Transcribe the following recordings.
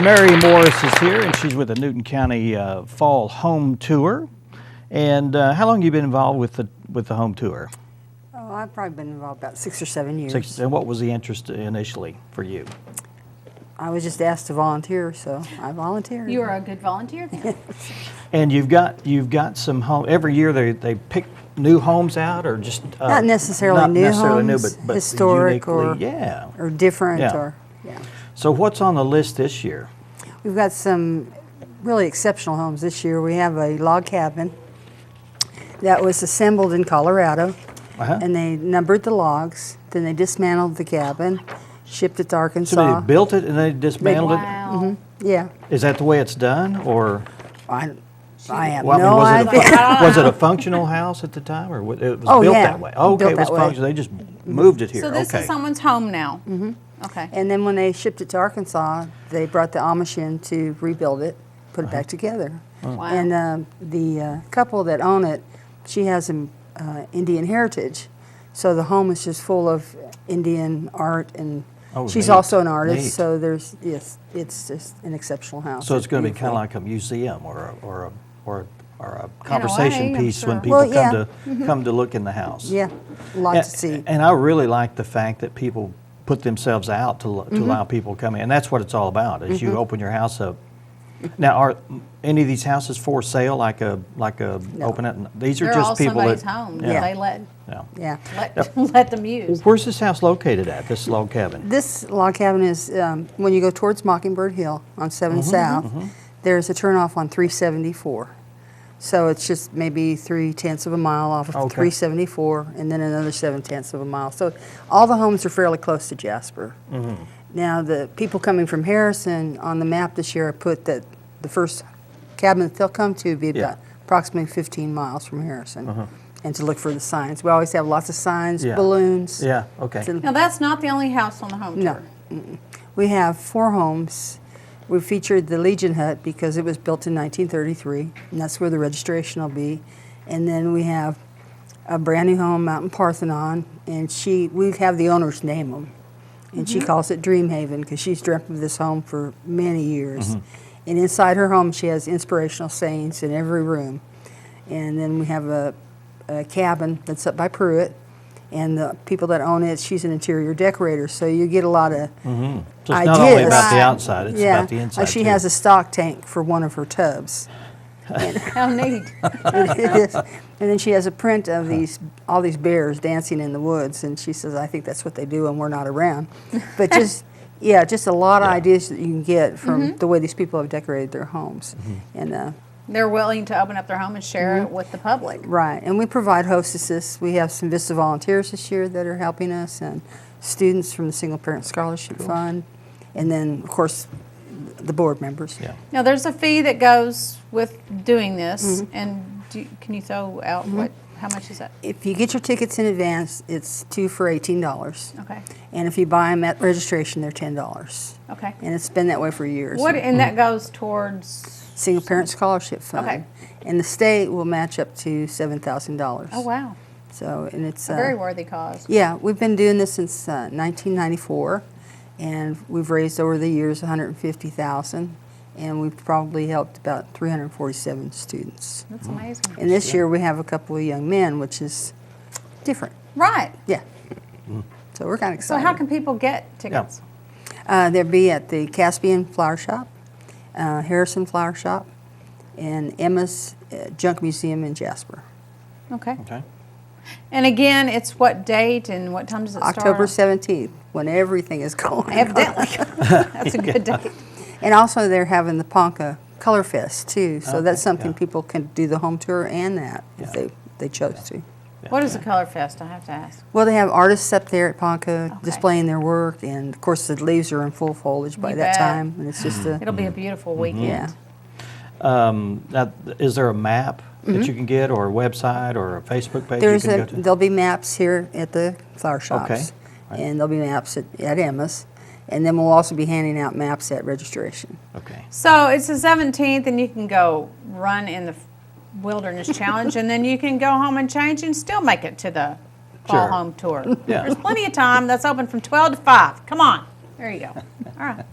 Mary Morris is here, and she's with the Newton County Fall Home Tour. And how long have you been involved with the home tour? Oh, I've probably been involved about 6 or 7 years. And what was the interest initially for you? I was just asked to volunteer, so I volunteered. You were a good volunteer then. And you've got some home every year. They pick new homes out, or just not necessarily not new necessarily homes, new, but historic uniquely, or different. Yeah. So what's on the list this year? We've got some really exceptional homes this year. We have a log cabin that was assembled in Colorado, and they numbered the logs. Then they dismantled the cabin, shipped it to Arkansas. So they built it and they dismantled it? Wow. Yeah. Is that the way it's done, or? I have Well, no I mean, idea. was it a functional house at the time, or it was Oh, built yeah. that way? Oh, okay, Built it was that way. functional. They just moved it here. So this okay. is someone's home now. Mm-hmm. Okay. And then when they shipped it to Arkansas, they brought the Amish in to rebuild it, put it back together. Wow. And the couple that own it, she has an Indian heritage, so the home is just full of Indian art, and she's neat. also an artist. Neat. So it's just an exceptional house. So it's going to be kind of beautiful. like a museum or a conversation way, I'm piece sure. when people Well, yeah. come to look in the house. Yeah, a lot to see. And I really like the fact that people put themselves out to allow people to come in, and that's what it's all about. Is you open your house up. Now, are any of these houses for sale? Like a open it? These are They're just all people somebody's that. home Yeah. that they let Yeah. let them use. Where's this house located at? This log cabin. This log cabin is when you go towards Mockingbird Hill on 7 South. There's a turnoff on 374. So it's just maybe 3/10 of a mile off of 374, and then another 7/10 of a mile. So all the homes are fairly close to Jasper. Now the people coming from Harrison on the map this year, I put that the first cabin that they'll come to would be about approximately 15 miles from Harrison, and to look for the signs. We always have lots of signs, balloons. Yeah. Okay. Now that's not the only house on the home tour. No. We have 4 homes. We featured the Legion Hut because it was built in 1933, and that's where the registration will be. And then we have a brand new home out in Parthenon, and we have the owners name them. And she calls it Dream Haven because she's dreamt of this home for many years. And inside her home, she has inspirational sayings in every room. And then we have a cabin that's up by Pruitt. And the people that own it, she's an interior decorator, so you get a lot of So it's ideas. not only about the outside; it's about the inside She too. has a stock tank for one of her tubs. How neat. It is. And then she has a print of all these bears dancing in the woods, and she says, I think that's what they do when we're not around. But just a lot of ideas that you can get from the way these people have decorated their homes. And They're willing to open up their home and share it with the public. right, and we provide hostesses. We have some Vista volunteers this year that are helping us, and students from the Single Parent Scholarship Fund, and then, of course, the board members. Yeah. Now there's a fee that goes with doing this, and can you throw out how much is that? If you get your tickets in advance, it's 2 for $18. Okay. And if you buy them at registration, they're $10. Okay. And it's been that way for years. And that goes towards Single Parent Scholarship Fund. Okay. And the state will match up to $7,000. Oh wow. So, and it's A very worthy cause. Yeah, we've been doing this since 1994, and we've raised over the years $150,000, and we've probably helped about 347 students. That's amazing. And this year we have a couple of young men, which is different. Right. Yeah. So we're kind of So excited. how can people get tickets? They'll be at the Caspian Flower Shop, Harrison Flower Shop, and Emma's Junk Museum in Jasper. Okay. Okay. And again, it's what date and what time does it start? October 17th, when everything is going. Evidently. That's a good date. And also they're having the Ponca Colorfest too, so that's something people can do the home tour and that if they chose to. What is the Colorfest? I have to ask. Well, they have artists up there at Ponca Okay. displaying their work, and of course the leaves are in full foliage by You that bet. time, and it's just It'll be a beautiful weekend. yeah. Now, is there a map that you can get, or a website, or a Facebook page you can go to? There'll be maps here at the flower shops, Okay. Right. and there'll be maps at Emma's, and then we'll also be handing out maps at registration. Okay. So it's the 17th, and you can go run in the Wilderness Challenge, and then you can go home and change and still make it to the Fall Sure. Home Tour. Yeah. There's plenty of time. That's open from 12 to 5. Come on. There you go. All right.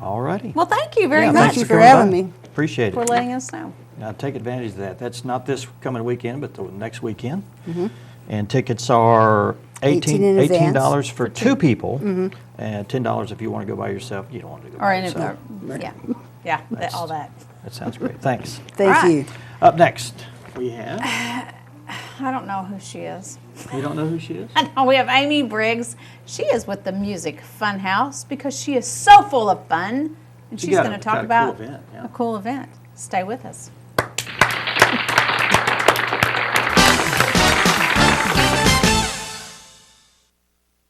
All righty. Well, thank you very Yeah, much thanks Thank you for coming having by. me. Appreciate for it. letting us know. Now, take advantage of that. That's not this coming weekend, but the next weekend. Mm-hmm. And tickets are $18 in advance. $18 for two people, and $10 if you want to go by yourself. You don't want to go Or by in yourself. yeah, all that. That sounds great. Thanks. Thank All right. you. Up next, we have. I don't know who she is. You don't know who she is? I know we have Amy Briggs. She is with the Music Fun House because she is so full of fun, and She she's got going to got talk a about cool event, yeah. a cool event. Stay with us.